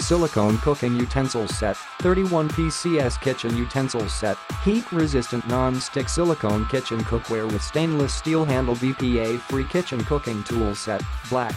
Silicone Cooking Utensils Set, 31-piece CS Kitchen Utensils Set, heat-resistant non-stick silicone kitchen cookware with stainless steel handle BPA-Free kitchen cooking tool set, black.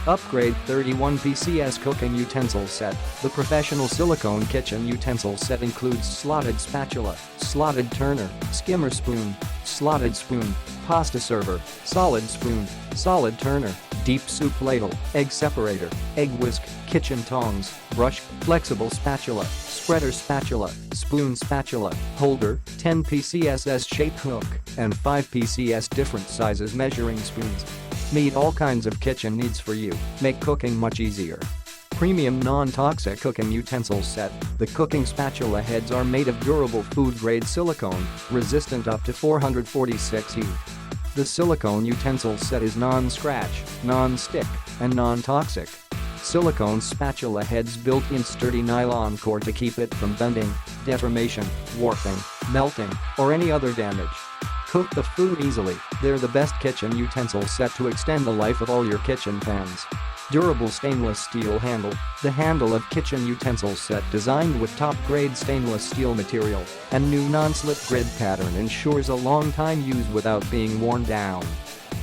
Upgrade 31-piece CS Cooking Utensils Set. The professional silicone kitchen utensil set includes slotted spatula, slotted turner, skimmer spoon, slotted spoon, pasta server, solid spoon, solid turner, deep soup ladle, egg separator, egg whisk, kitchen tongs, brush, flexible spatula, spreader spatula, spoon spatula, holder, 10-piece CS-shaped hook, and 5-piece CS different sizes measuring spoons. Meet all kinds of kitchen needs for you, make cooking much easier. Premium non-toxic cooking utensils set. The cooking spatula heads are made of durable food-grade silicone, resistant up to 446 heat. The silicone utensil set is non-scratch, non-stick, and non-toxic. Silicone spatula heads built-in sturdy nylon core to keep it from bending, deformation, warping, melting, or any other damage. Cook the food easily. They're the best kitchen utensil set to extend the life of all your kitchen pans. Durable stainless steel handle. The handle of kitchen utensils set designed with top-grade stainless steel material and new non-slip grid pattern ensures a long time use without being worn down.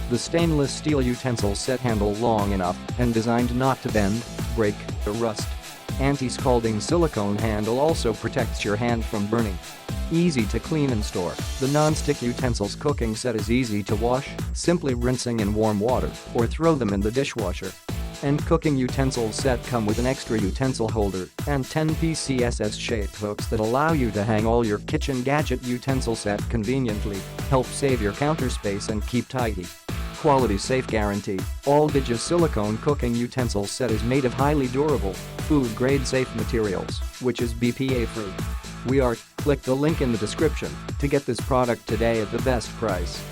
The stainless steel utensil set handle long enough and designed not to bend, break, or rust. Anti-scalding silicone handle also protects your hand from burning. Easy to clean and store. The non-stick utensils cooking set is easy to wash, simply rinsing in warm water or throw them in the dishwasher. And cooking utensils set come with an extra utensil holder and 10-piece CS-shaped hooks that allow you to hang all your kitchen gadget utensil set conveniently, help save your counter space and keep tidy. Quality safe guarantee. All Digis silicone cooking utensils set is made of highly durable, food-grade safe materials, which is BPA-free. Click the link in the description to get this product today at the best price.